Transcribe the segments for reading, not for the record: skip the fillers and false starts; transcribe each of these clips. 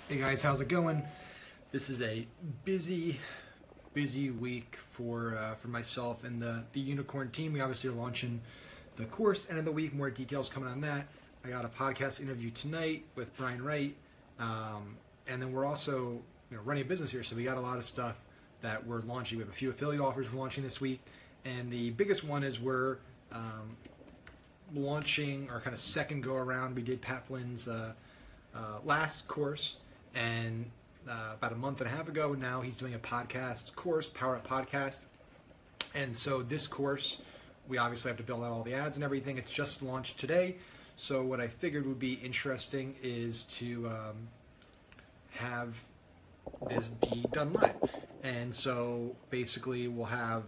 Hey guys, how's it going? This is a busy week for myself and the Unicorn team. We obviously are launching the course, end of the week, more details coming on that. I got a podcast interview tonight with Brian Wright, and then we're also running a business here, so we got a lot of stuff that we're launching. We have a few affiliate offers we're launching this week, and the biggest one is we're launching our kind of second go around. We did Pat Flynn's last course, and about a month and a half ago, now he's doing a podcast course, Power Up Podcast. And so this course, we obviously have to build out all the ads and everything. It's just launched today. So what I figured would be interesting is to have this be done live. And so basically we'll have,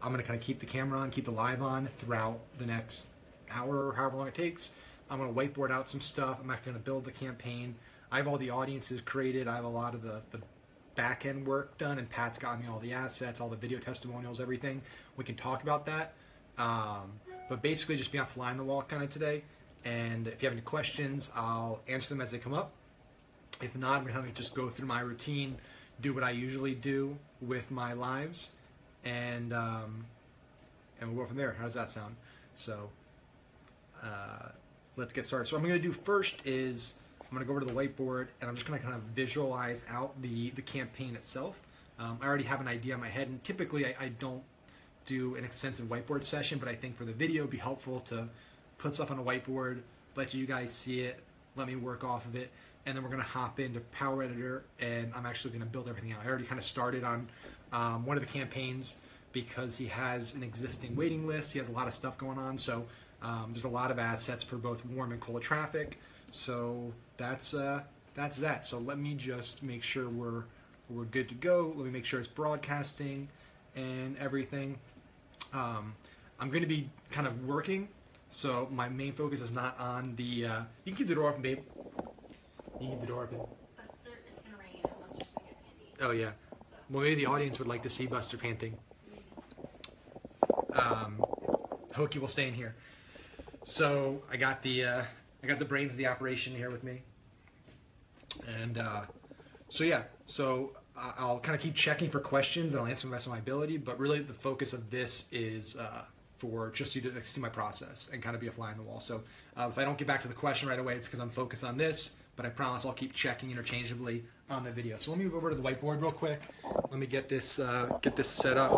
I'm going to kind of keep the camera on, keep the live on throughout the next hour or however long it takes. I'm going to whiteboard out some stuff. I'm not going to build the campaign. I have all the audiences created. I have a lot of the back end work done, and Pat's got me all the assets, all the video testimonials, everything. We can talk about that. But basically just be on fly on the wall kind of today. And if you have any questions, I'll answer them as they come up. If not, I'm going to just go through my routine, do what I usually do with my lives, and we'll go from there. How does that sound? So let's get started. So what I'm going to do first is I'm going to go over to the whiteboard, and I'm just going to kind of visualize out the campaign itself. I already have an idea in my head, and typically I don't do an extensive whiteboard session, but I think for the video it would be helpful to put stuff on a whiteboard, let you guys see it, let me work off of it, and then we're going to hop into Power Editor, and I'm actually going to build everything out. I already kind of started on one of the campaigns because he has an existing waiting list. He has a lot of stuff going on, so there's a lot of assets for both warm and cold traffic. So that's that. So let me just make sure we're good to go. Let me make sure it's broadcasting and everything. I'm going to be kind of working, so my main focus is not on the. You can keep the door open, babe. You can keep the door open. Buster, it's gonna rain, and Buster's gonna get panty. Oh yeah. So. Well, maybe the audience would like to see Buster panting. Hokey will stay in here. So I got the brains of the operation here with me, and so yeah. So I'll kind of keep checking for questions, and I'll answer the best of my ability. But really, the focus of this is for just you to see my process and kind of be a fly on the wall. So if I don't get back to the question right away, it's because I'm focused on this. But I promise I'll keep checking interchangeably on the video. So let me move over to the whiteboard real quick. Let me get this set up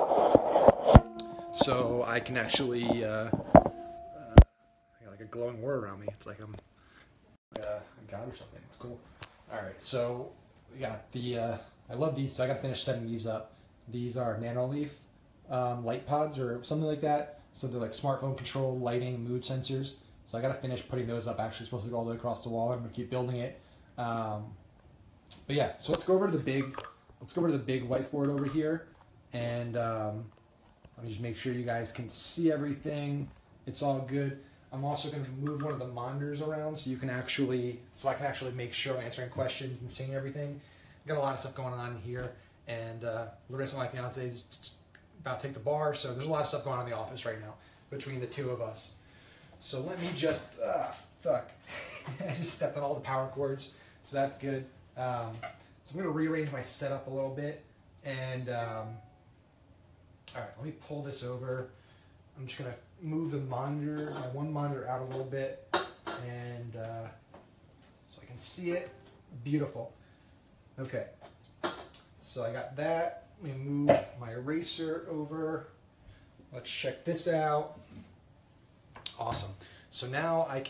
so I can actually. I got like a glowing word around me. It's like I'm a god or something. It's cool. All right, so we got the. I love these, so I got to finish setting these up. These are Nanoleaf light pods or something like that. So they're like smartphone control, lighting, mood sensors. So I got to finish putting those up. Actually, supposed to go all the way across the wall. I'm gonna keep building it. But yeah, so let's go over to the big whiteboard over here, and let me just make sure you guys can see everything. It's all good. I'm also going to move one of the monitors around so I can actually make sure I'm answering questions and seeing everything. Got a lot of stuff going on here, and Larissa, my fiance, is about to take the bar, so there's a lot of stuff going on in the office right now between the two of us. So let me just, I just stepped on all the power cords, so that's good. So I'm going to rearrange my setup a little bit, and all right, let me pull this over. I'm just going to move the monitor, my one monitor out a little bit, and so I can see it. Beautiful. Okay, so I got that. Let me move my eraser over. Let's check this out. Awesome. So now I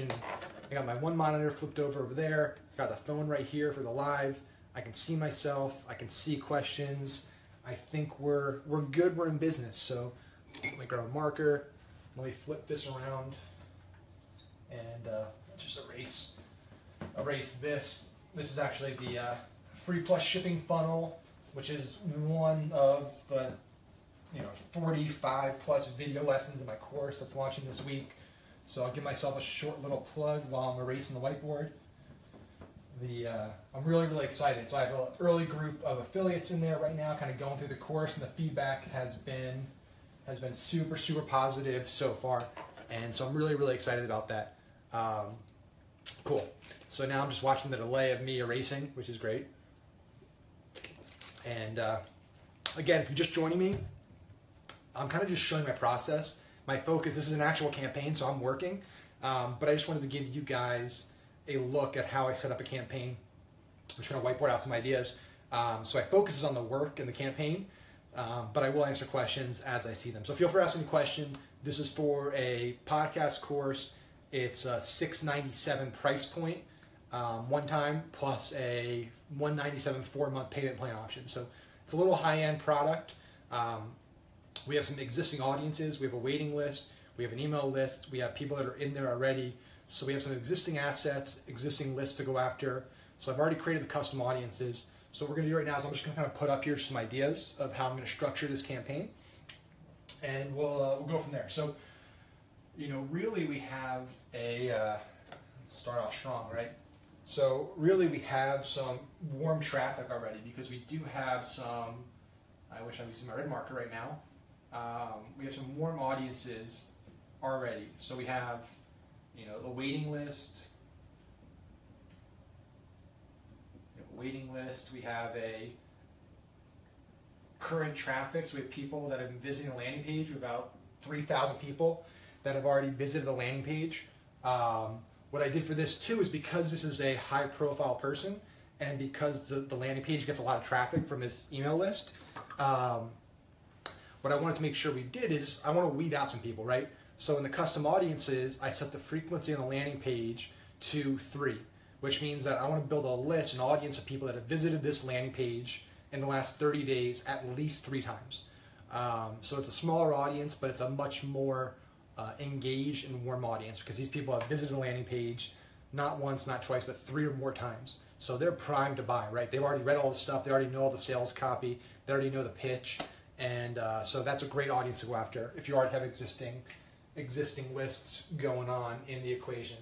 got my one monitor flipped over there. Got the phone right here for the live. I can see myself. I can see questions. I think we're good. We're in business. So let me grab a marker. Let me flip this around, and let's just erase this. This is actually the free plus shipping funnel, which is one of the 45 plus video lessons in my course that's launching this week. So I'll give myself a short little plug while I'm erasing the whiteboard. I'm really excited. So I have an early group of affiliates in there right now, kind of going through the course, and the feedback has been super positive so far, and so I'm really excited about that. Cool. So now I'm just watching the delay of me erasing, which is great. And again, if you're just joining me, I'm kind of just showing my process. My focus, this is an actual campaign, so I'm working. But I just wanted to give you guys a look at how I set up a campaign. I'm just going to whiteboard out some ideas. So I focus on the work and the campaign, but I will answer questions as I see them. So feel free to ask any question. This is for a podcast course. It's a $697 price point, one time, plus a $197 4-month payment plan option. So it's a little high-end product. We have some existing audiences. We have a waiting list. We have an email list. We have people that are in there already. So we have some existing assets, existing lists to go after. So I've already created the custom audiences. So what we're going to do right now is I'm just going to kind of put up here some ideas of how I'm going to structure this campaign. And we'll go from there. So, you know, really we have a, start off strong, right? So really we have some warm traffic already because we do have some, I wish I was using my red marker right now. We have some warm audiences already. So we have, you know, a waiting list. We have a current traffic. So we have people that have been visiting the landing page. We have about 3,000 people that have already visited the landing page. What I did for this too is because this is a high profile person and because the landing page gets a lot of traffic from his email list, what I wanted to make sure we did is I want to weed out some people, right? So in the custom audiences, I set the frequency on the landing page to 3, which means that I want to build a list, an audience of people that have visited this landing page in the last 30 days at least 3 times. So it's a smaller audience, but it's a much more engaged and warm audience because these people have visited the landing page not once, not twice, but 3 or more times. So they're primed to buy, right? They've already read all the stuff. They already know all the sales copy. They already know the pitch. And so that's a great audience to go after if you already have existing lists going on in the equation.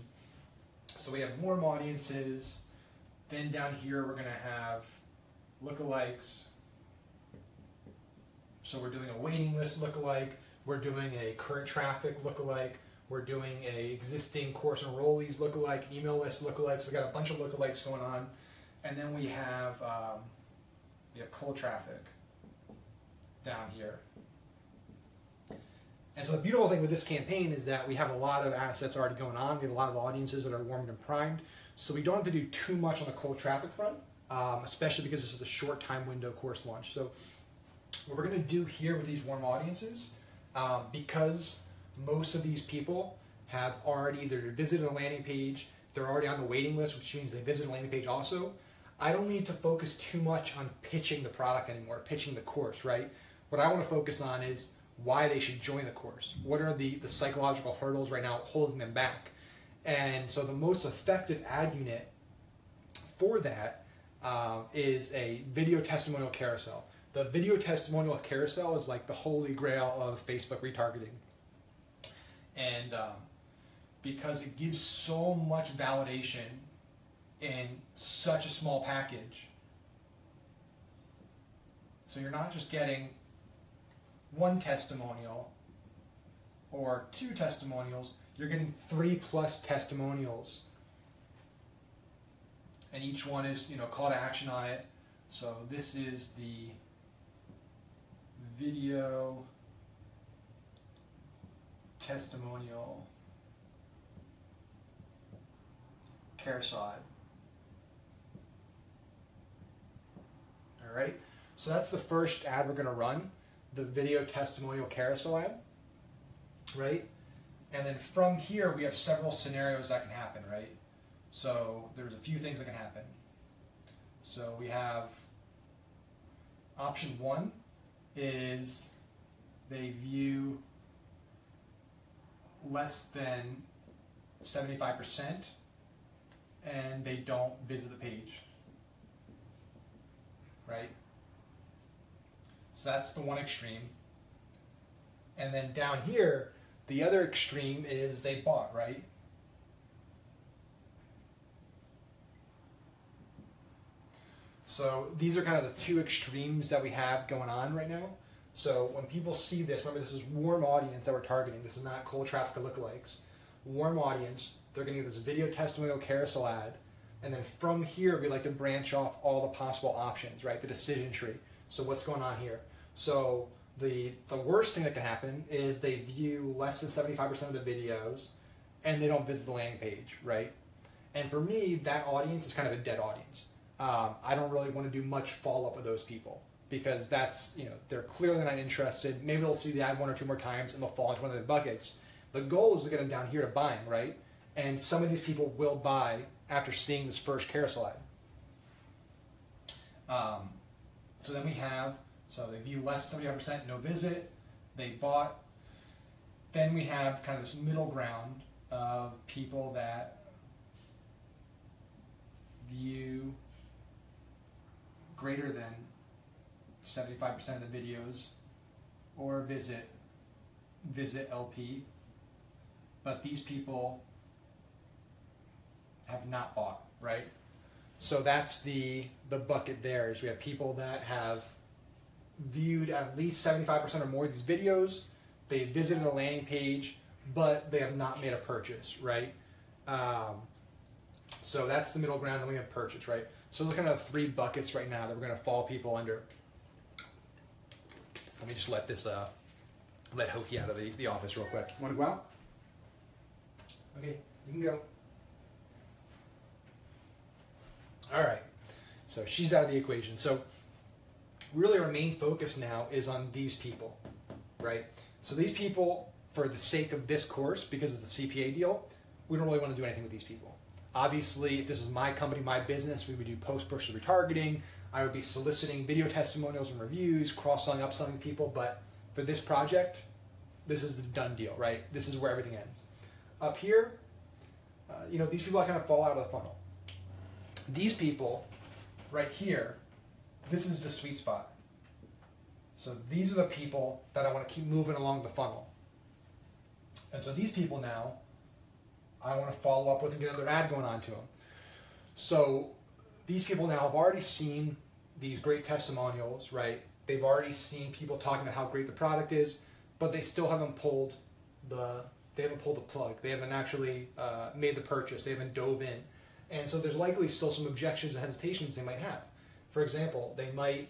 So we have warm audiences. Then down here we're going to have lookalikes. So we're doing a waiting list lookalike. We're doing a current traffic lookalike. We're doing a existing course enrollees lookalike, email list lookalike. So we got a bunch of lookalikes going on. And then we have cold traffic down here. And so the beautiful thing with this campaign is that we have a lot of assets already going on. We have a lot of audiences that are warmed and primed. So we don't have to do too much on the cold traffic front, especially because this is a short time window course launch. So what we're going to do here with these warm audiences, because most of these people have already either visited a landing page, they're already on the waiting list, which means they visited a landing page also, I don't need to focus too much on pitching the product anymore, pitching the course, right? What I want to focus on is why they should join the course. What are the psychological hurdles right now holding them back? And so the most effective ad unit for that is a video testimonial carousel. The video testimonial carousel is like the holy grail of Facebook retargeting. And because it gives so much validation in such a small package. So you're not just getting 1 testimonial or 2 testimonials, you're getting 3+ testimonials. And each one is, you know, call to action on it. So this is the video testimonial carousel. All right, so that's the first ad we're going to run, the video testimonial carousel ad, right? And then from here, we have several scenarios that can happen, right? So there's a few things that can happen. So we have option 1 is they view less than 75% and they don't visit the page, right? So that's the one extreme. And then down here, the other extreme is they bought, right? So these are kind of the 2 extremes that we have going on right now. So when people see this, remember this is warm audience that we're targeting. This is not cold traffic or lookalikes. Warm audience, they're going to get this video testimonial carousel ad. And then from here, we like to branch off all the possible options, right? The decision tree. So what's going on here? So the worst thing that can happen is they view less than 75% of the videos and they don't visit the landing page, right? And for me, that audience is kind of a dead audience. I don't really want to do much follow-up with those people because that's, they're clearly not interested. Maybe they'll see the ad 1 or 2 more times and they'll fall into one of the buckets. The goal is to get them down here to buying, right? And some of these people will buy after seeing this first carousel ad. So then we have, so they view less than 75%, no visit, they bought. Then we have kind of this middle ground of people that view greater than 75% of the videos or visit LP, but these people have not bought, right? So that's the bucket there, is we have people that have viewed at least 75% or more of these videos, they visited a landing page, but they have not made a purchase, right? So that's the middle ground, then we have purchase, right? So those are kind of 3 buckets right now that we're going to fall people under. Let me just let this, let Hokie out of the office real quick. You want to go out? Okay, you can go. All right, so she's out of the equation. So really our main focus now is on these people, right? So these people, for the sake of this course, because it's a CPA deal, we don't really want to do anything with these people. Obviously, if this was my company, my business, we would do post-purchase retargeting. I would be soliciting video testimonials and reviews, cross-selling, upselling people. But for this project, this is the done deal, right? This is where everything ends. Up here, these people kind of fall out of the funnel. These people right here, this is the sweet spot. So these are the people that I want to keep moving along the funnel. And so these people now, I want to follow up with and get another ad going on to them. So these people now have already seen these great testimonials, right? They've already seen people talking about how great the product is, but they still haven't pulled the plug. They haven't actually made the purchase. They haven't dove in. And so there's likely still some objections and hesitations they might have. For example, they might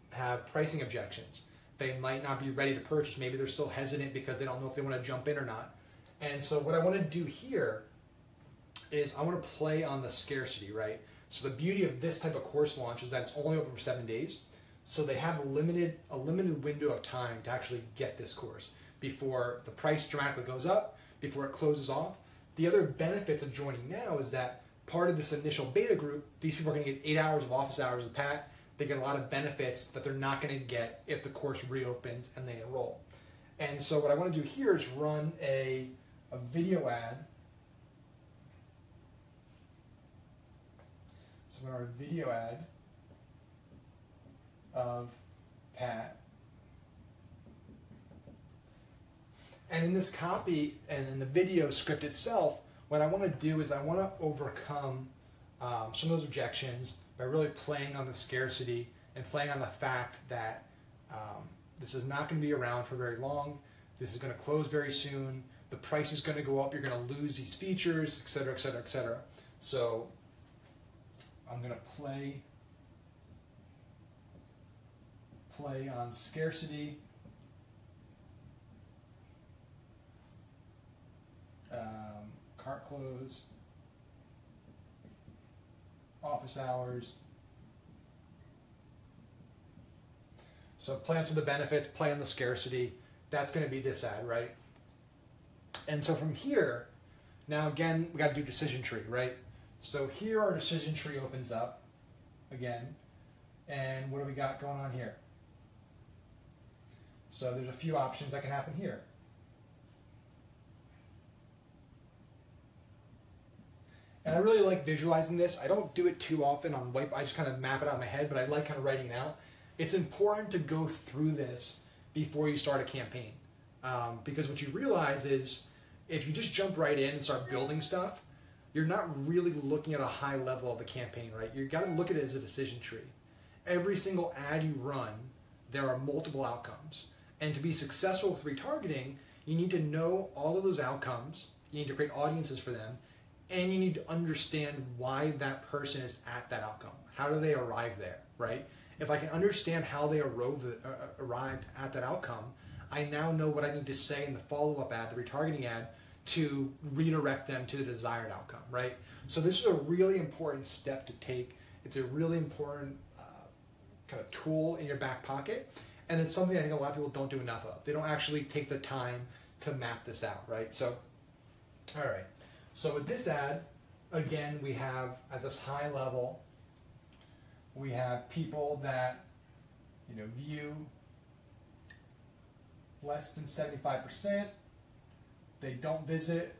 have pricing objections. They might not be ready to purchase. Maybe they're still hesitant because they don't know if they want to jump in or not. And so what I want to do here is I want to play on the scarcity, right? So the beauty of this type of course launch is that it's only open for 7 days. So they have a limited window of time to actually get this course before the price dramatically goes up, before it closes off. The other benefits of joining now is that part of this initial beta group, these people are going to get 8 hours of office hours with Pat. They get a lot of benefits that they're not going to get if the course reopens and they enroll. And so what I want to do here is run a video ad. So I'm going to run a video ad of Pat. And in this copy and in the video script itself, what I want to do is I want to overcome some of those objections by really playing on the scarcity and playing on the fact that this is not going to be around for very long. This is going to close very soon. The price is going to go up. You're going to lose these features, et cetera, et cetera, et cetera. So I'm going to play on scarcity. Cart close, office hours. So play on some of the benefits, play on the scarcity. That's going to be this ad, right? And so from here, now again, we got to do decision tree, right? So here our decision tree opens up again. And what do we got going on here? So there's a few options that can happen here. And I really like visualizing this. I don't do it too often on white. I just kind of map it out in my head, but I like kind of writing it out. It's important to go through this before you start a campaign. Because what you realize is if you just jump right in and start building stuff, you're not really looking at a high level of the campaign, right? You've got to look at it as a decision tree. Every single ad you run, there are multiple outcomes. And to be successful with retargeting, you need to know all of those outcomes. You need to create audiences for them. and you need to understand why that person is at that outcome. How do they arrive there, right? If I can understand how they arrived at that outcome, I now know what I need to say in the follow-up ad, the retargeting ad, to redirect them to the desired outcome, right? So this is a really important step to take. It's a really important kind of tool in your back pocket, and it's something I think a lot of people don't do enough of. They don't actually take the time to map this out, right? So, all right. So with this ad, again, we have at this high level, we have people that, you know, view less than 75%. They don't visit.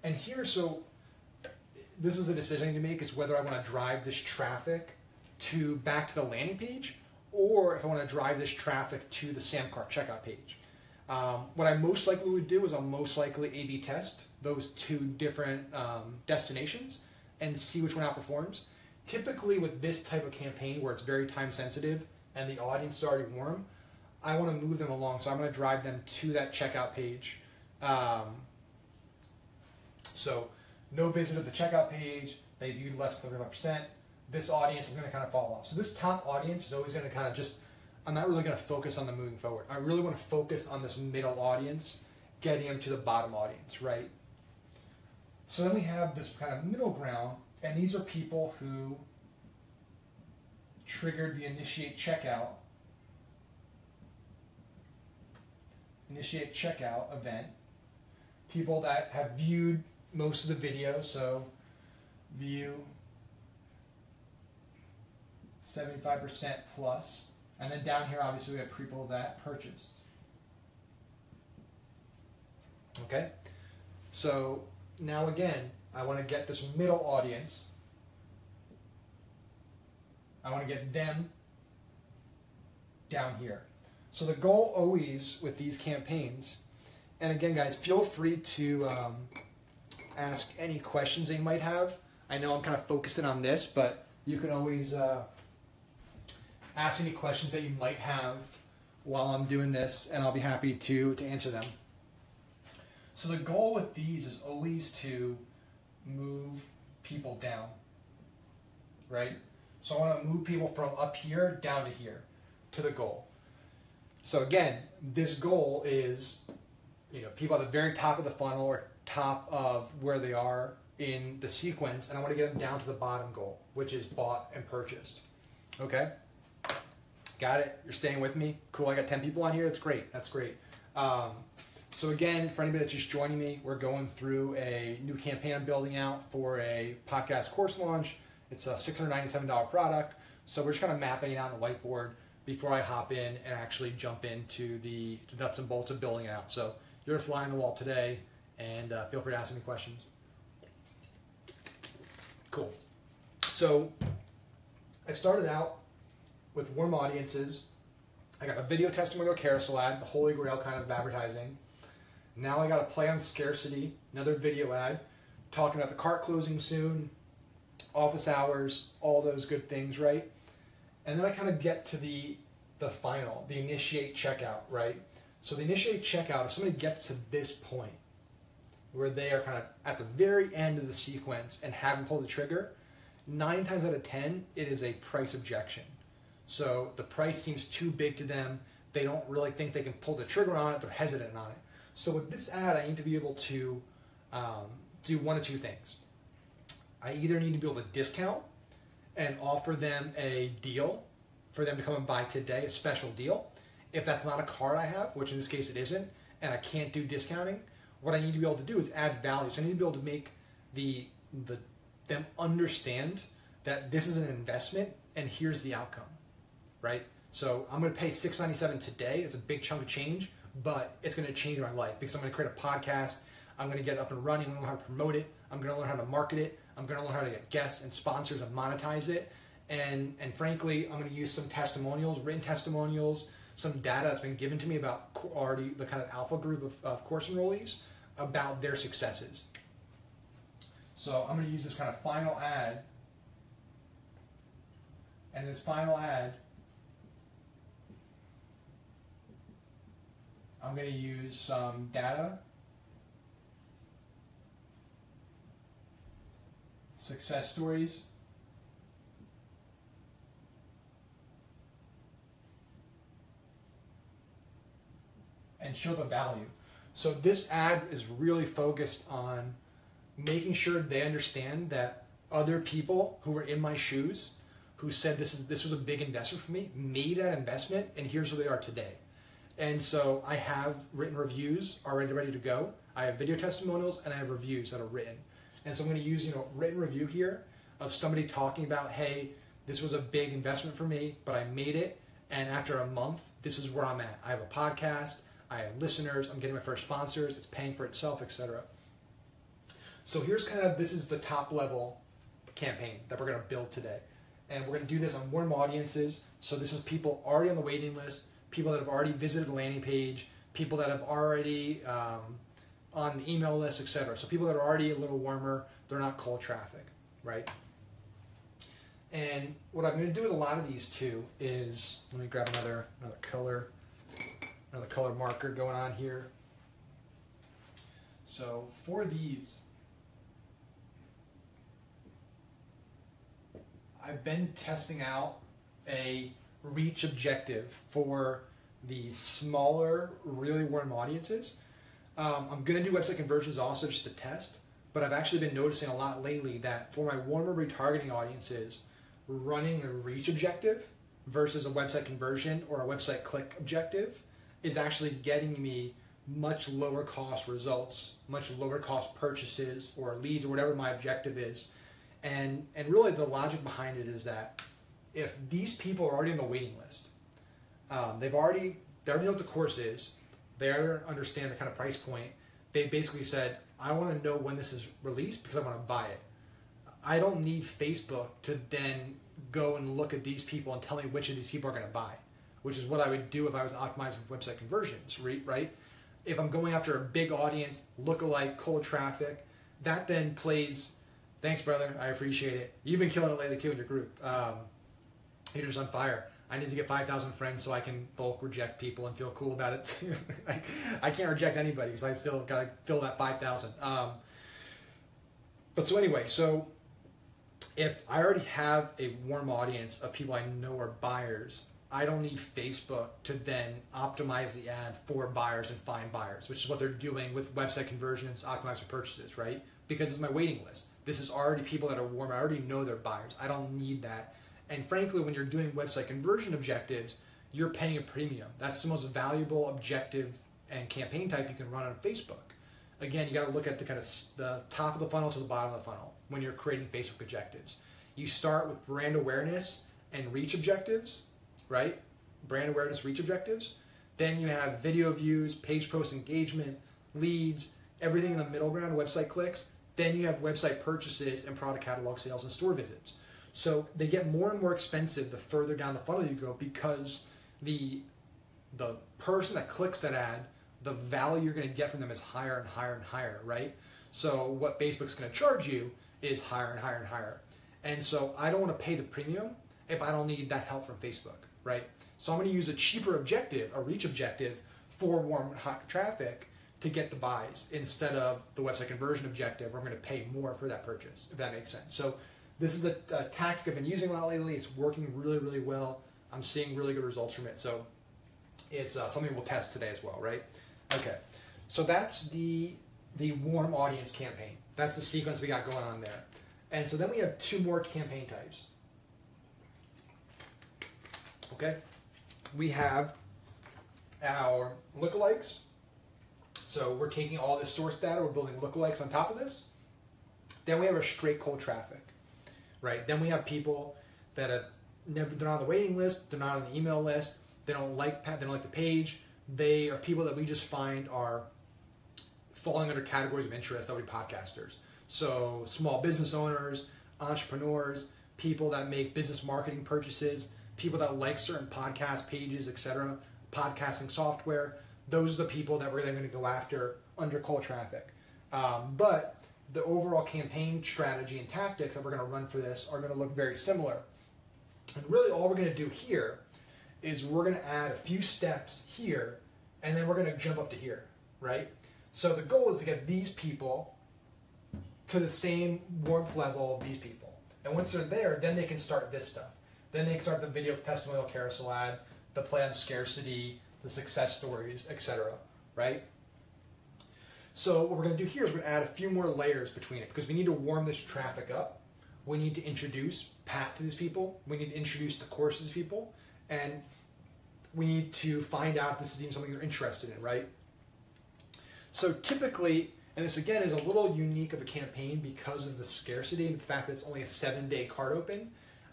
And here, so this is a decision I need to make, is whether I want to drive this traffic back to the landing page, or if I want to drive this traffic to the Samcart checkout page. What I most likely would do is I'll most likely A/B test those two different destinations and see which one outperforms. Typically with this type of campaign where it's very time sensitive and the audience is already warm, I want to move them along. So I'm going to drive them to that checkout page. So no visit of the checkout page, they viewed less than 35%. This audience is going to kind of fall off. So this top audience is always going to kind of just, I'm not really going to focus on them moving forward. I really want to focus on this middle audience, getting them to the bottom audience, right? So then we have this kind of middle ground, and these are people who triggered the initiate checkout event. People that have viewed most of the video, so view 75% plus. And then down here, obviously, we have people that purchased. Okay? So now again, I want to get this middle audience. I want to get them down here. So the goal always with these campaigns, and again, guys, feel free to ask any questions that you might have. I know I'm kind of focusing on this, but you can always ask any questions that you might have while I'm doing this, and I'll be happy to answer them. So the goal with these is always to move people down, right? So I want to move people from up here down to here to the goal. So again, this goal is, you know, people at the very top of the funnel or top of where they are in the sequence, and I want to get them down to the bottom goal, which is bought and purchased. Okay? Got it? You're staying with me? Cool, I got 10 people on here. That's great. That's great. So again, for anybody that's just joining me, we're going through a new campaign I'm building out for a podcast course launch. It's a $697 product. So we're just kind of mapping it out on the whiteboard before I hop in and actually jump into the nuts and bolts of building it out. So you're a fly on the wall today, and feel free to ask any questions. Cool. So I started out with warm audiences. I got a video testimonial carousel ad, the holy grail kind of advertising. Now I got a play on scarcity, another video ad, talking about the cart closing soon, office hours, all those good things, right? And then I kind of get to the final, the initiate checkout, right? So the initiate checkout, if somebody gets to this point where they are kind of at the very end of the sequence and haven't pulled the trigger, 9 times out of 10, it is a price objection. So the price seems too big to them. They don't really think they can pull the trigger on it. They're hesitant on it. So with this ad, I need to be able to do one of two things. I either need to be able to discount and offer them a deal for them to come and buy today, a special deal. If that's not a card I have, which in this case it isn't, and I can't do discounting, what I need to be able to do is add value. So I need to be able to make them understand that this is an investment and here's the outcome, right? So I'm going to pay $697 today. It's a big chunk of change, but it's going to change my life because I'm going to create a podcast. I'm going to get up and running. I'm going to learn how to promote it. I'm going to learn how to market it. I'm going to learn how to get guests and sponsors and monetize it. And frankly, I'm going to use some testimonials, written testimonials, some data that's been given to me about already the kind of alpha group of course enrollees about their successes. So I'm going to use this kind of final ad. And this final ad, I'm going to use some data, success stories, and show the value. So this ad is really focused on making sure they understand that other people who were in my shoes, who said this was a big investment for me, made that investment, and here's where they are today. And so I have written reviews already ready to go. I have video testimonials and I have reviews that are written. And so I'm going to use written review here of somebody talking about, hey, this was a big investment for me, but I made it, and after a month, this is where I'm at. I have a podcast, I have listeners, I'm getting my first sponsors, it's paying for itself, etc. So here's this is the top level campaign that we're going to build today. And we're going to do this on warm audiences. So this is people already on the waiting list, people that have already visited the landing page, people that have already on the email list, etc. So people that are already a little warmer, they're not cold traffic, right? And what I'm going to do with a lot of these too is, let me grab another color marker going on here. So for these, I've been testing out a reach objective for the smaller, really warm audiences. I'm going to do website conversions also just to test, but I've actually been noticing a lot lately that for my warmer retargeting audiences, running a reach objective versus a website conversion or a website click objective is actually getting me much lower cost results, much lower cost purchases or leads or whatever my objective is. And really the logic behind it is that if these people are already on the waiting list, they already know what the course is, they already understand the kind of price point, they basically said, I want to know when this is released because I want to buy it. I don't need Facebook to then go and look at these people and tell me which of these people are going to buy, which is what I would do if I was optimizing for website conversions, right? If I'm going after a big audience, lookalike, cold traffic, that then plays, thanks brother, I appreciate it. You've been killing it lately too in your group. You're just on fire. I need to get 5,000 friends so I can bulk reject people and feel cool about it too. I can't reject anybody because I still got to fill that 5,000. But so anyway, so if I already have a warm audience of people I know are buyers, I don't need Facebook to then optimize the ad for buyers and find buyers, which is what they're doing with website conversions, optimize for purchases, right? Because it's my waiting list. This is already people that are warm. I already know they're buyers. I don't need that. And frankly, when you're doing website conversion objectives, you're paying a premium. That's the most valuable objective and campaign type you can run on Facebook. Again, you got to look at the top of the funnel to the bottom of the funnel when you're creating Facebook objectives. You start with brand awareness and reach objectives, right? Brand awareness, reach objectives. Then you have video views, page post engagement, leads, everything in the middle ground, website clicks. Then you have website purchases and product catalog sales and store visits. So they get more and more expensive the further down the funnel you go because the person that clicks that ad, the value you're going to get from them is higher and higher and higher, right? So what Facebook's going to charge you is higher and higher and higher. And so I don't want to pay the premium if I don't need that help from Facebook, right? So I'm going to use a cheaper objective, a reach objective for warm hot traffic to get the buys instead of the website conversion objective where I'm going to pay more for that purchase, if that makes sense. So this is a tactic I've been using a lot lately. It's working really, really well. I'm seeing really good results from it. So it's something we'll test today as well, right? Okay, so that's the warm audience campaign. That's the sequence we got going on there. And so then we have two more campaign types. Okay, we have our lookalikes. So we're taking all this source data, we're building lookalikes on top of this. Then we have our straight cold traffic, right? Then we have people that have they're not on the waiting list, they're not on the email list, they don't like the page. They are people that we just find are falling under categories of interest that would be podcasters. So small business owners, entrepreneurs, people that make business marketing purchases, people that like certain podcast pages, etc., podcasting software. Those are the people that we're then going to go after under cold traffic. But the overall campaign strategy and tactics that we're going to run for this are going to look very similar. And really all we're going to do here is we're going to add a few steps here and then we're going to jump up to here, right? So the goal is to get these people to the same warmth level of these people. And once they're there, then they can start this stuff. Then they can start the video testimonial carousel ad, the play on scarcity, the success stories, etc., right? So what we're going to do here is we're going to add a few more layers between it because we need to warm this traffic up. We need to introduce Pat to these people. We need to introduce the course to these people. And we need to find out if this is even something they're interested in, right? So typically, and this again is a little unique of a campaign because of the scarcity and the fact that it's only a 7-day card open,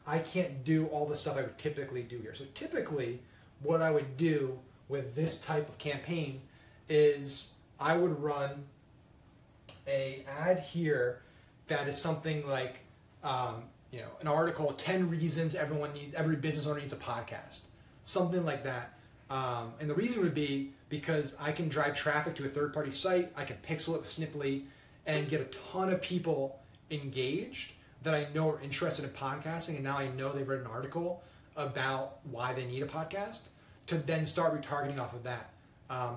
I can't do all the stuff I would typically do here. So typically, what I would do with this type of campaign is I would run a ad here that is something like, an article, 10 reasons every business owner needs a podcast, something like that. And the reason would be because I can drive traffic to a third-party site, I can pixel it with Sniply, and get a ton of people engaged that I know are interested in podcasting, and now I know they've read an article about why they need a podcast, to then start retargeting off of that.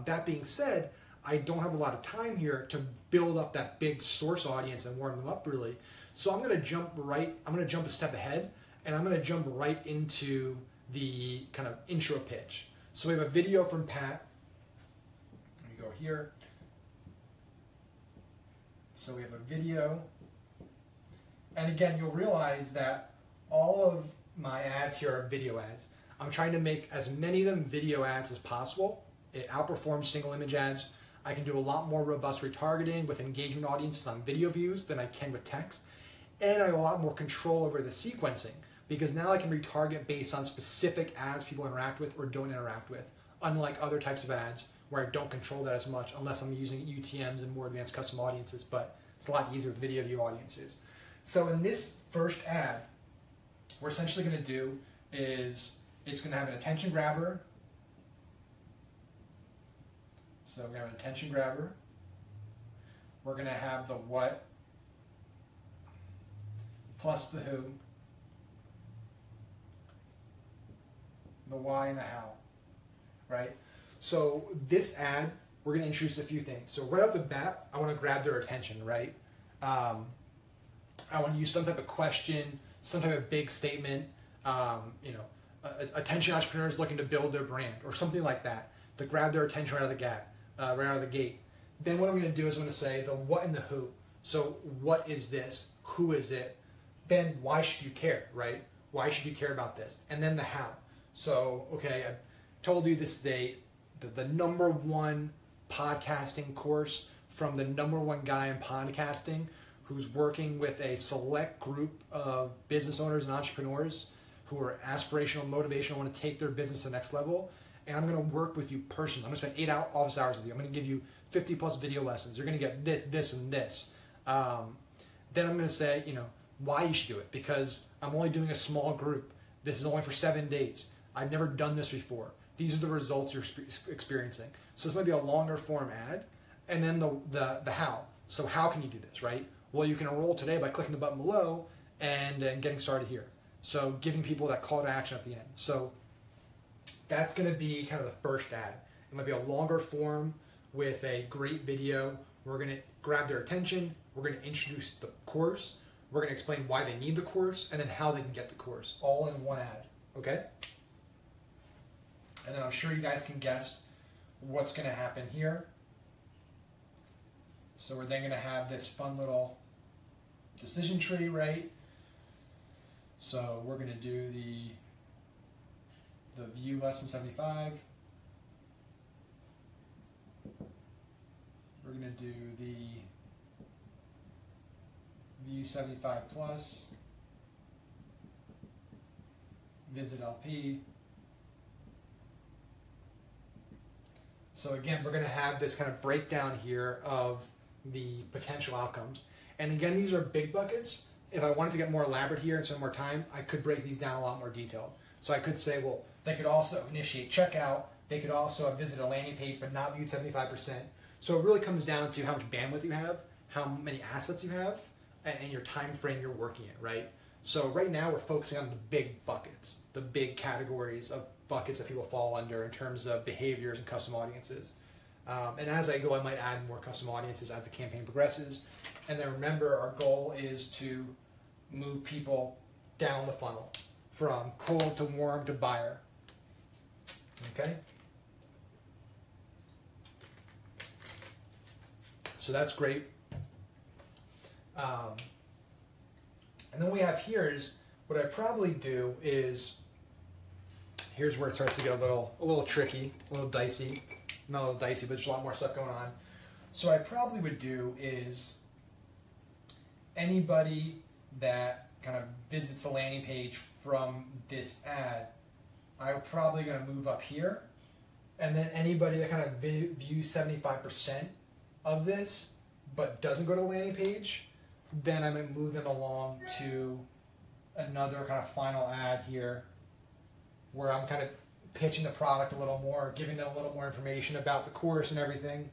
That being said, I don't have a lot of time here to build up that big source audience and warm them up really. So I'm going to jump a step ahead, and I'm going to jump right into the kind of intro pitch. So we have a video from Pat. Let me go here. So we have a video. And again, you'll realize that all of my ads here are video ads. I'm trying to make as many of them video ads as possible. It outperforms single image ads. I can do a lot more robust retargeting with engagement audiences on video views than I can with text. And I have a lot more control over the sequencing because now I can retarget based on specific ads people interact with or don't interact with, unlike other types of ads where I don't control that as much unless I'm using UTMs and more advanced custom audiences, but it's a lot easier with video view audiences. So in this first ad, what we're essentially going to do is it's going to have an attention grabber. So we're going to have an attention grabber. We're going to have the what plus the who, the why, and the how, right? So this ad, we're going to introduce a few things. So right off the bat, I want to grab their attention, right? I want to use some type of question, some type of big statement, attention entrepreneurs looking to build their brand or something like that to grab their attention right out of the gate. Then what I'm going to do is I'm going to say the what and the who. So what is this? Who is it? Then why should you care, right? Why should you care about this? And then the how. So, okay, I told you this is the number one podcasting course from the number one guy in podcasting who's working with a select group of business owners and entrepreneurs who are aspirational, motivational, want to take their business to the next level. And I'm going to work with you personally. I'm going to spend 8 office hours with you. I'm going to give you 50 plus video lessons. You're going to get this, this, and this. Then I'm going to say, why you should do it. Because I'm only doing a small group. This is only for 7 days. I've never done this before. These are the results you're experiencing. So this might be a longer form ad. And then the how. So how can you do this, right? Well, you can enroll today by clicking the button below and getting started here. So giving people that call to action at the end. So that's going to be kind of the first ad. It might be a longer form with a great video. We're going to grab their attention. We're going to introduce the course. We're going to explain why they need the course and then how they can get the course, all in one ad, okay? And then I'm sure you guys can guess what's going to happen here. So we're then going to have this fun little decision tree, right? So we're going to do the view less than 75. We're going to do the view 75 plus, visit LP. So again, we're going to have this kind of breakdown here of the potential outcomes. And again, these are big buckets. If I wanted to get more elaborate here and spend more time, I could break these down a lot more detailed. So I could say, well, they could also initiate checkout. They could also have visited a landing page but not viewed 75%. So it really comes down to how much bandwidth you have, how many assets you have, and your time frame you're working in, right? So right now we're focusing on the big buckets, the big categories of buckets that people fall under in terms of behaviors and custom audiences. And as I go, I might add more custom audiences as the campaign progresses. And then remember, our goal is to move people down the funnel from cold to warm to buyer. Okay? So that's great. And then what we have here is, what I probably do is, here's where it starts to get a little tricky, a little dicey. Not a little dicey, but there's a lot more stuff going on. So what I probably would do is, anybody that kind of visits the landing page from this ad, I'm probably going to move up here. And then anybody that kind of views 75% of this, but doesn't go to the landing page, then I'm going to move them along to another kind of final ad here, where I'm kind of pitching the product a little more, giving them a little more information about the course and everything.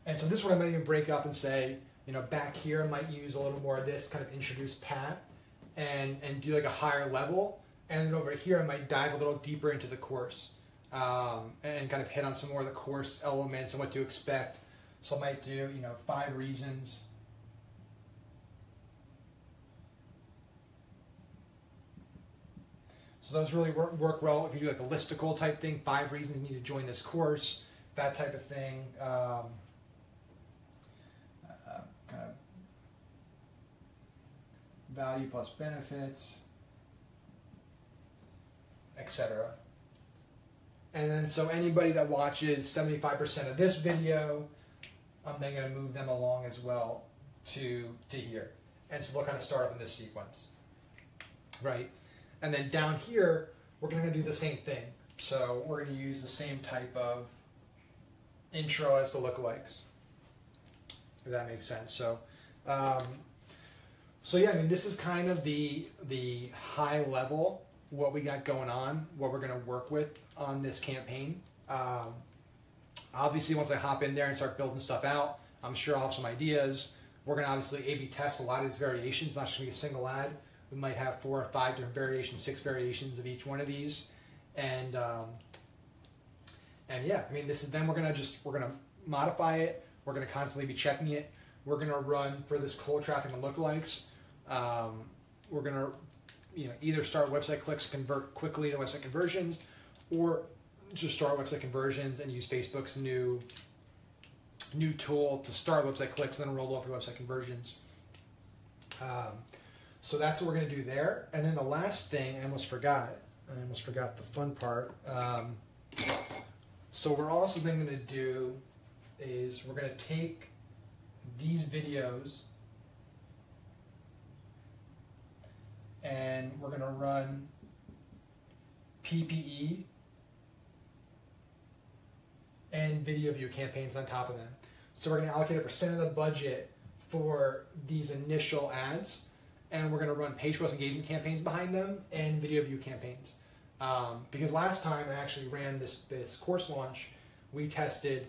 And so this one I might even break up and say, back here I might use a little more of this, kind of introduce Pat, and do like a higher level. And then over here I might dive a little deeper into the course, and kind of hit on some more of the course elements and what to expect. So I might do, 5 reasons. So those really work well if you do like a listicle type thing, 5 reasons you need to join this course, that type of thing. Kind of value plus benefits, etc. And then so anybody that watches 75% of this video, I'm then going to move them along as well to here. And so they'll kind of start up in this sequence, right? And then down here, we're going to do the same thing. So we're going to use the same type of intro as the lookalikes, if that makes sense. So, so yeah, I mean, this is kind of the high level, what we got going on, what we're going to work with on this campaign. Obviously, once I hop in there and start building stuff out, I'm sure I'll have some ideas. We're going to obviously A/B test a lot of these variations, not just going to be a single ad. We might have 4 or 5 different variations, 6 variations of each one of these. And yeah, I mean, this is, then we're going to modify it. We're going to constantly be checking it. We're going to run for this cold traffic and lookalikes. We're going to either start website clicks, convert quickly to website conversions, or just start website conversions and use Facebook's new tool to start website clicks and then roll over website conversions. So that's what we're going to do there. And then the last thing, I almost forgot the fun part. So we're also then going to do is we're going to take these videos and we're going to run PPE and video view campaigns on top of them. So we're going to allocate a percent of the budget for these initial ads, and we're going to run page post engagement campaigns behind them and video view campaigns. Because last time I actually ran this course launch, we tested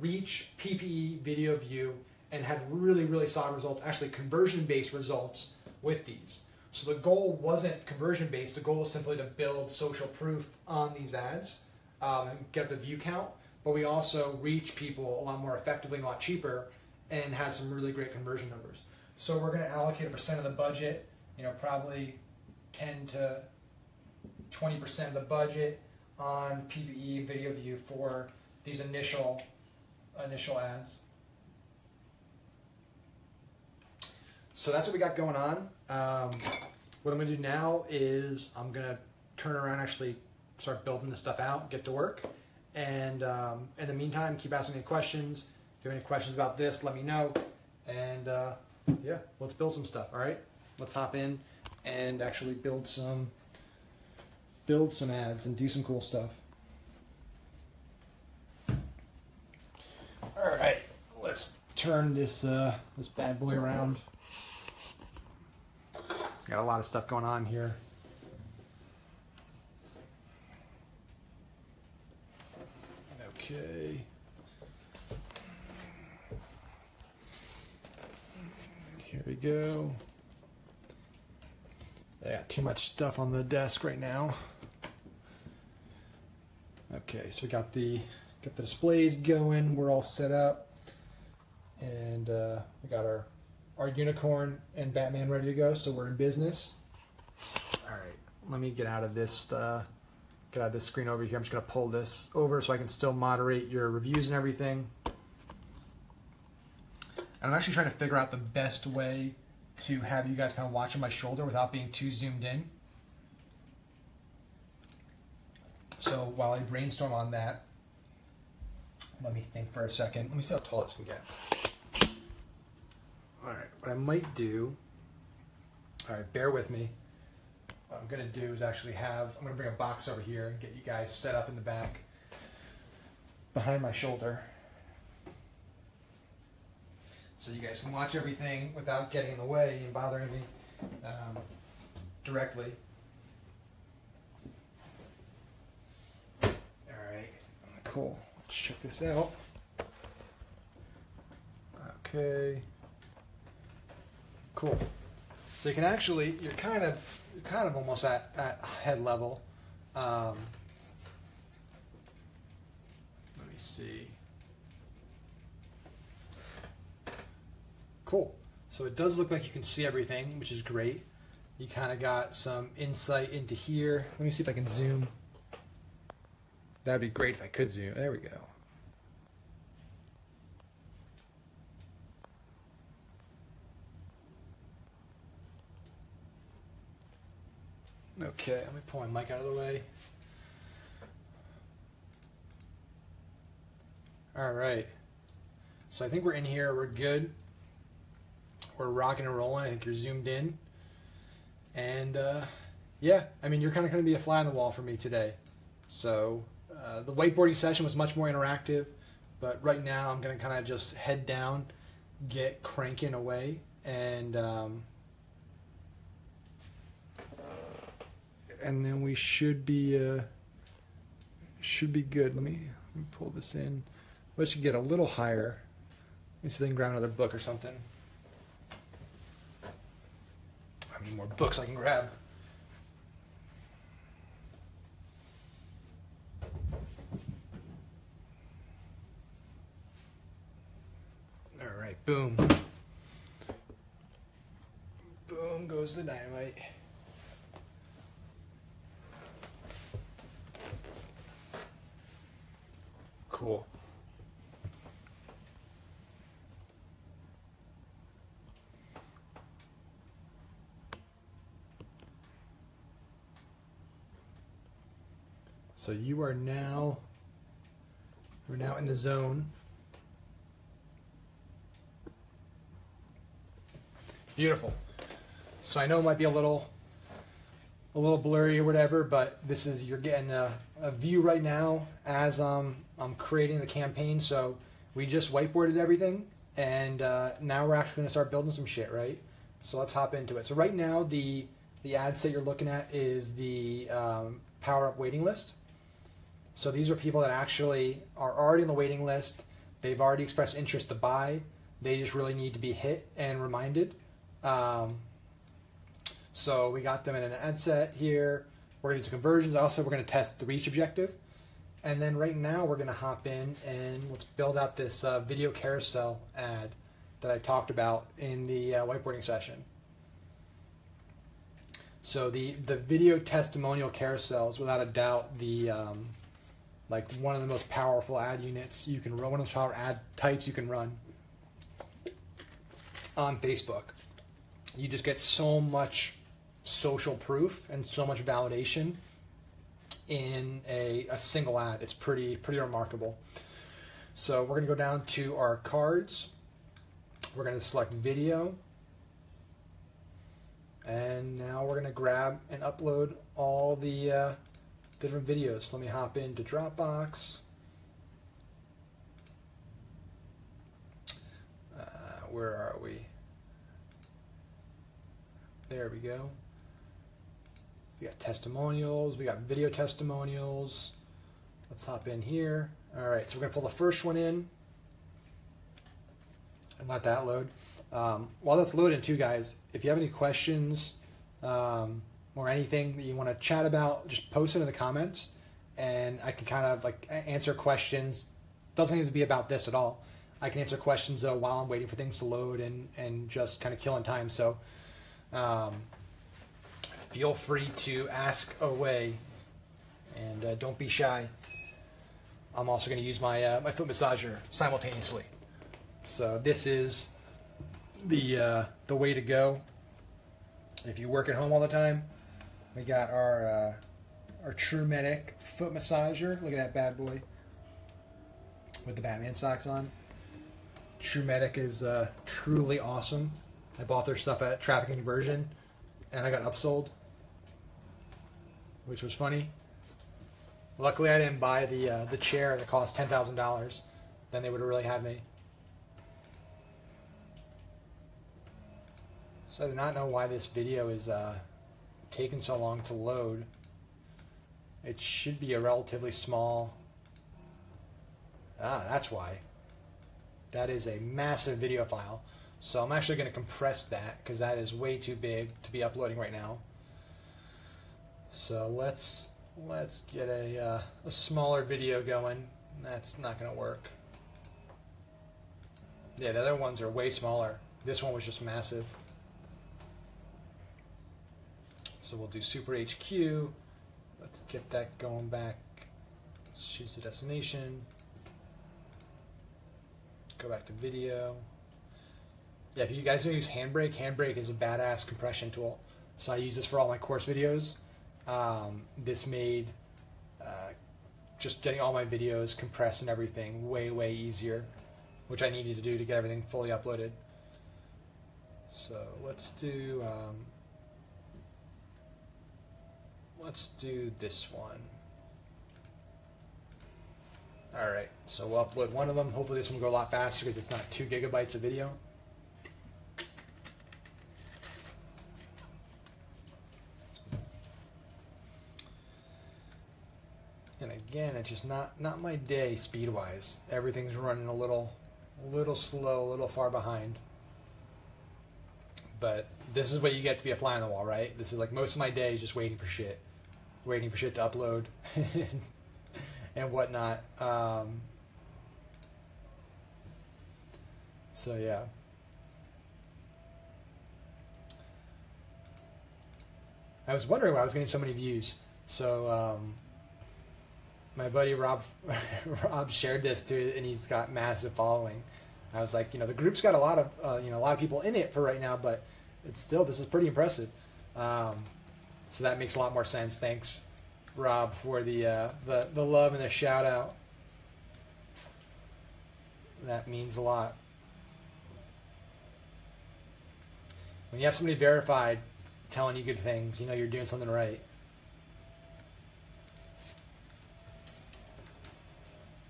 reach, PPE, video view, and had really, really solid results, actually conversion-based results with these. So the goal wasn't conversion-based, the goal was simply to build social proof on these ads and get the view count, but we also reach people a lot more effectively and a lot cheaper and had some really great conversion numbers. So we're going to allocate a percent of the budget, probably 10 to 20% of the budget on PPE and video view for these initial ads. So that's what we got going on. What I'm going to do now is I'm going to turn around, actually start building this stuff out, get to work. And in the meantime, keep asking me questions. If you have any questions about this, let me know. And yeah, let's build some stuff, all right? Let's hop in and actually build some ads and do some cool stuff. All right, let's turn this bad boy around. Got a lot of stuff going on here. Okay. we go. I got too much stuff on the desk right now. Okay, so we got the displays going. We're all set up, and we got our unicorn and Batman ready to go. So we're in business. All right, let me get out of this screen over here. I'm just gonna pull this over so I can still moderate your reviews and everything. And I'm actually trying to figure out the best way to have you guys kind of watching my shoulder without being too zoomed in. So while I brainstorm on that, let me think for a second. Let me see how tall this can get. All right, what I might do, all right, bear with me. What I'm gonna do is actually I'm gonna bring a box over here and get you guys set up in the back behind my shoulder, so you guys can watch everything without getting in the way and bothering me directly. All right, cool. Let's check this out. Okay, cool. So you can actually, you're kind of almost at head level. Let me see. Cool. So it does look like you can see everything, which is great. You kind of got some insight into here. Let me see if I can zoom. That'd be great if I could zoom. There we go. Okay, let me pull my mic out of the way. All right. So I think we're in here. We're good. We're rocking and rolling. I think you're zoomed in. And yeah, I mean, you're kind of going to be a fly on the wall for me today. So the whiteboarding session was much more interactive, but right now I'm going to kind of just head down, get cranking away, and then we should be good. Let me pull this in. Let's get a little higher. Let me see if I can grab another book or something. How many more books I can grab? All right, boom. Boom goes the dynamite. Cool. So we're now in the zone. Beautiful. So I know it might be a little blurry or whatever, but you're getting a view right now as I'm creating the campaign. So we just whiteboarded everything, and now we're actually going to start building some shit, right? So let's hop into it. So right now the ad set you're looking at is the Power Up waiting list. So these are people that actually are already on the waiting list. They've already expressed interest to buy. They just really need to be hit and reminded. So we got them in an ad set here. We're going to do conversions. Also, we're going to test the reach objective. And then right now we're going to hop in and let's build out this video carousel ad that I talked about in the whiteboarding session. So the video testimonial carousel is without a doubt the like one of the most powerful ad units you can run, one of the most powerful ad types you can run on Facebook. You just get so much social proof and so much validation in a single ad. It's pretty remarkable. So we're going to go down to our cards. We're going to select video. And now we're going to grab and upload all the different videos. So let me hop into Dropbox. Where are we? There we go. We got testimonials. We got video testimonials. Let's hop in here. All right, so we're going to pull the first one in and let that load. While that's loading too, guys, if you have any questions or anything that you want to chat about, just post it in the comments, and I can kind of like answer questions. Doesn't need to be about this at all. I can answer questions while I'm waiting for things to load and just kind of killing time. So feel free to ask away, and don't be shy. I'm also going to use my my foot massager simultaneously. So this is the way to go. If you work at home all the time, we got our True Medic foot massager. Look at that bad boy with the Batman socks on. True Medic is truly awesome. I bought their stuff at Traffic and Conversion, and I got upsold, which was funny. Luckily, I didn't buy the chair that cost $10,000. Then they would have really had me. So I do not know why this video is taking so long to load. It should be a relatively small... that's why. That is a massive video file. So I'm actually going to compress that because that is way too big to be uploading right now. So let's get a smaller video going. That's not going to work. Yeah, the other ones are way smaller. This one was just massive. So we'll do Super HQ. Let's get that going back. Let's choose the destination. Go back to video. Yeah, if you guys don't use Handbrake, Handbrake is a badass compression tool. So I use this for all my course videos. This made just getting all my videos compressed and everything way easier, which I needed to do to get everything fully uploaded. So let's do this one. Alright, so we'll upload one of them. Hopefully this one will go a lot faster because it's not 2 gigabytes of video. And again, it's just not my day speed-wise. Everything's running a little slow, a little far behind. But this is what you get to be a fly on the wall, right? This is like most of my day is just waiting for shit to upload and whatnot. So yeah. I was wondering why I was getting so many views. So my buddy Rob shared this too, and he's got massive following. I was like, the group's got a lot of a lot of people in it for right now, but it's still, this is pretty impressive. So that makes a lot more sense. Thanks, Rob, for the love and the shout out. That means a lot. When you have somebody verified telling you good things, you're doing something right.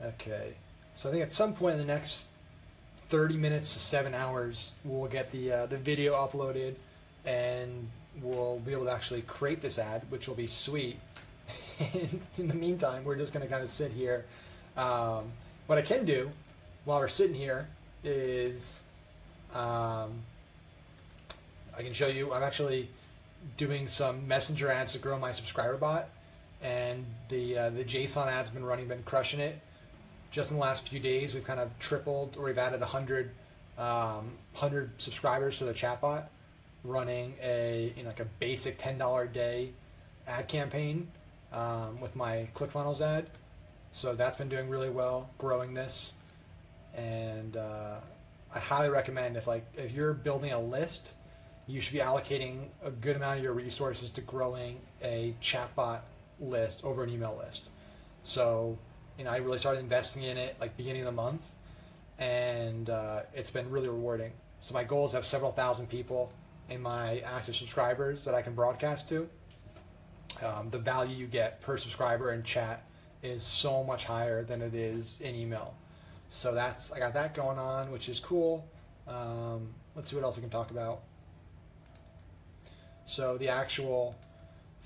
Okay, so I think at some point in the next 30 minutes to 7 hours, we'll get the video uploaded, and we'll be able to actually create this ad, which will be sweet. In the meantime, we're just going to kind of sit here. What I can do while we're sitting here is I can show you. I'm actually doing some messenger ads to grow my subscriber bot, and the JSON ads been crushing it. Just in the last few days, we've kind of tripled, or we've added 100 subscribers to the chatbot, running a basic $10 a day ad campaign with my ClickFunnels ad. So that's been doing really well, growing this, and I highly recommend if you're building a list, you should be allocating a good amount of your resources to growing a chatbot list over an email list. So I really started investing in it beginning of the month, and it's been really rewarding. So my goal is to have several thousand people in my active subscribers that I can broadcast to. The value you get per subscriber in chat is so much higher than it is in email. So I got that going on, which is cool. Let's see what else we can talk about. So the actual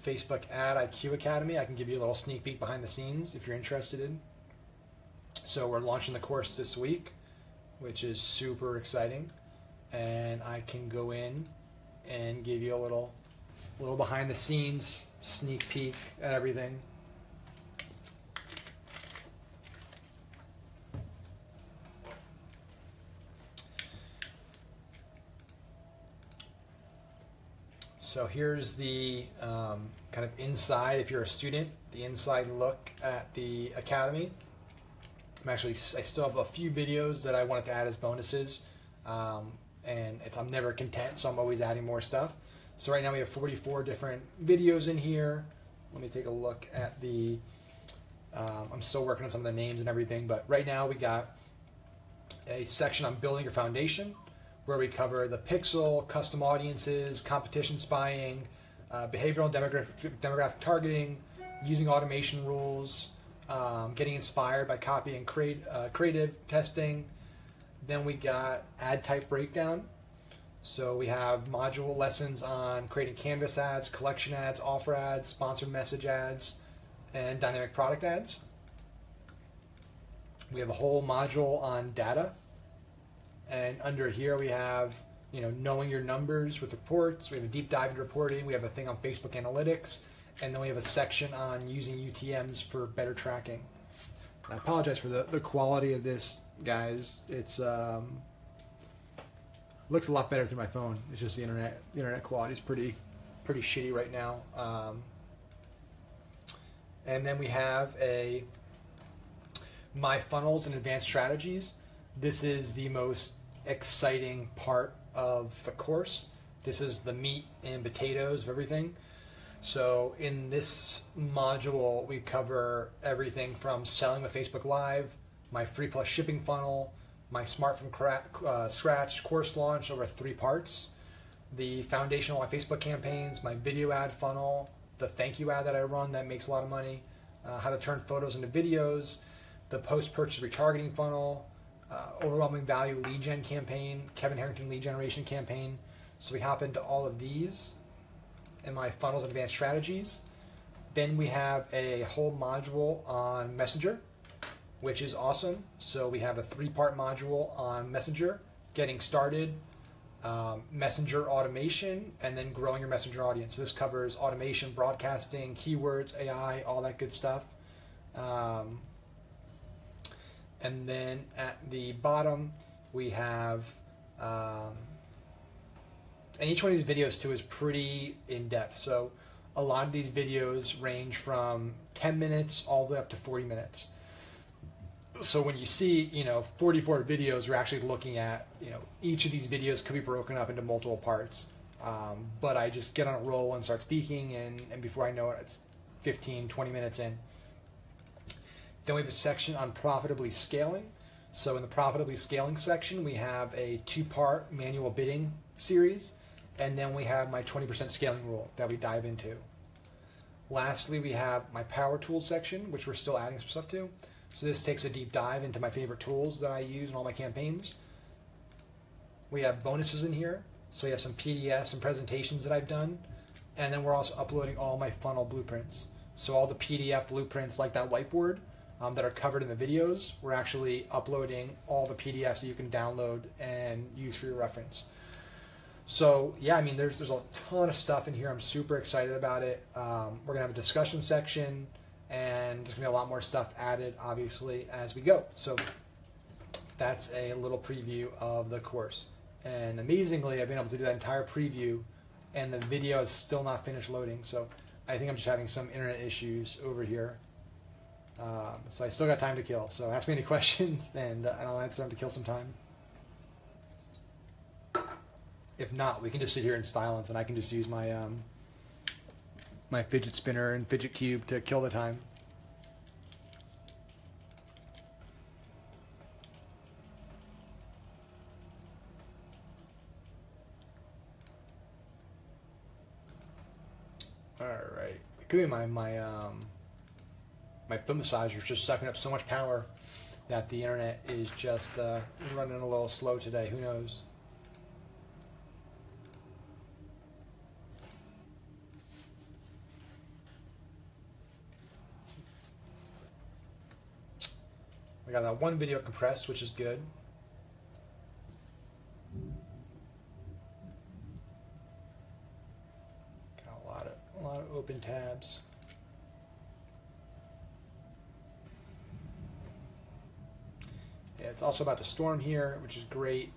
Facebook Ad IQ Academy, I can give you a little sneak peek behind the scenes if you're interested in. So we're launching the course this week, which is super exciting. and I can go in and give you a little behind the scenes sneak peek at everything. So here's the kind of inside, if you're a student, the inside look at the Academy. I still have a few videos that I wanted to add as bonuses, and I'm never content, so I'm always adding more stuff. So right now we have 44 different videos in here. Let me take a look at the, I'm still working on some of the names and everything, but right now we got a section on building your foundation, where we cover the pixel, custom audiences, competition spying, behavioral and demographic targeting, using automation rules, getting inspired by copy and creative testing. Then we got ad type breakdown. So we have module lessons on creating canvas ads, collection ads, offer ads, sponsored message ads, and dynamic product ads. We have a whole module on data. And under here we have, knowing your numbers with reports. We have a deep dive into reporting. We have a thing on Facebook analytics. And then we have a section on using UTMs for better tracking. I apologize for the quality of this, guys. It's looks a lot better through my phone. It's just the internet quality is pretty shitty right now. And then we have a My Funnels and Advanced Strategies. This is the most exciting part of the course. This is the meat and potatoes of everything. So in this module, we cover everything from selling with Facebook Live, my free plus shipping funnel, my Smart from Scratch course launch over 3 parts, the foundational my Facebook campaigns, my video ad funnel, the thank you ad that I run that makes a lot of money, how to turn photos into videos, the post-purchase retargeting funnel, overwhelming value lead gen campaign, Kevin Harrington lead generation campaign. So we hop into all of these in my funnels and advanced strategies. Then we have a whole module on Messenger, which is awesome. So we have a 3-part module on Messenger, getting started, Messenger automation, and then growing your Messenger audience. So this covers automation, broadcasting, keywords, AI, all that good stuff. And then at the bottom, we have, and each one of these videos too is pretty in-depth. So a lot of these videos range from 10 minutes all the way up to 40 minutes. So when you see, 44 videos, we're actually looking at, each of these videos could be broken up into multiple parts. But I just get on a roll and start speaking, and before I know it, it's 15, 20 minutes in. Then we have a section on profitably scaling. So in the profitably scaling section, we have a 2-part manual bidding series, and then we have my 20% scaling rule that we dive into. Lastly, we have my power tools section, which we're still adding some stuff to. So this takes a deep dive into my favorite tools that I use in all my campaigns. We have bonuses in here. So we have some PDFs and presentations that I've done. And then we're also uploading all my funnel blueprints. So all the PDF blueprints like that whiteboard that are covered in the videos, we're actually uploading all the PDFs that you can download and use for your reference. So yeah, there's a ton of stuff in here. I'm super excited about it. We're gonna have a discussion section, and there's gonna be a lot more stuff added, obviously, as we go. So that's a little preview of the course. And amazingly, I've been able to do that entire preview, and the video is still not finished loading. So I think I'm just having some internet issues over here. So I still got time to kill. So ask me any questions, and I'll answer them to kill some time. If not, we can just sit here in silence, and I can just use my my fidget spinner and fidget cube to kill the time. All right, it could be my foot massager is just sucking up so much power that the internet is just running a little slow today. Who knows? We got that one video compressed, which is good. different tabs. Yeah, it's also about to storm here, which is great.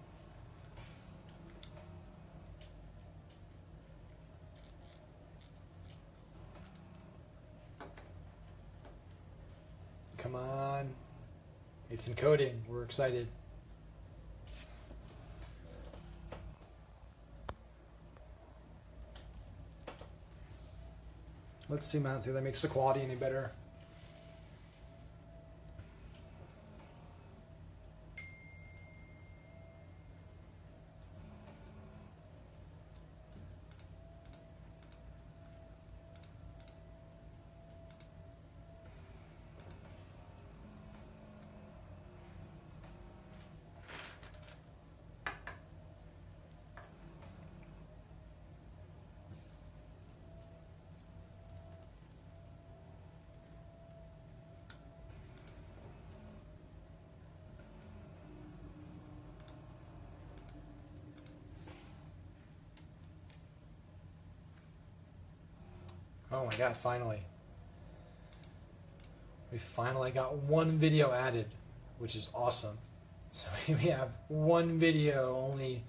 Come on. It's encoding. We're excited. Let's zoom out and see if that makes the quality any better. Oh my god, finally. We finally got one video added, which is awesome. So we have one video, only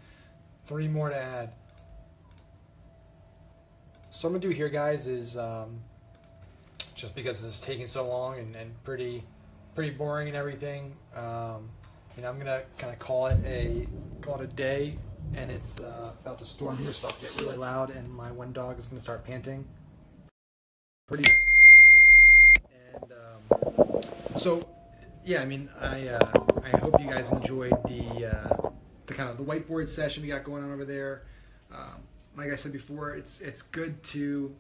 3 more to add. So what I'm going to do here, guys, is just because this is taking so long and pretty boring and everything, you know, I'm going to kind of call it a day, and it's about to storm here, so it's about to get really loud, and my one dog is going to start panting. And so yeah, I mean, I hope you guys enjoyed the kind of the whiteboard session we got going on over there. Like I said before, it's good to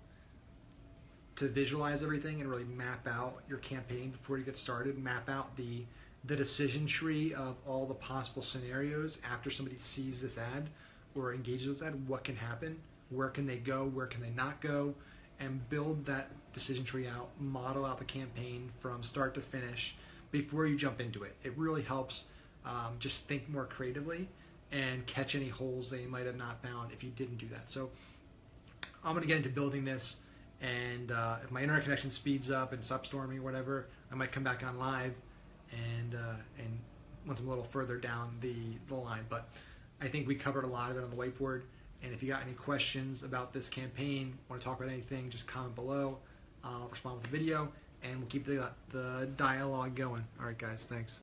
visualize everything and really map out your campaign before you get started. Map out the decision tree of all the possible scenarios after somebody sees this ad or engages with that. What can happen? Where can they go? Where can they not go? And build that decision tree out, model out the campaign from start to finish before you jump into it. It really helps just think more creatively and catch any holes that you might have not found if you didn't do that. So I'm going to get into building this, and if my internet connection speeds up and stops storming or whatever, I might come back on live and once I'm a little further down the line. But I think we covered a lot of it on the whiteboard. And if you got any questions about this campaign, want to talk about anything, just comment below. I'll respond with a video, and we'll keep the dialogue going. All right, guys, thanks.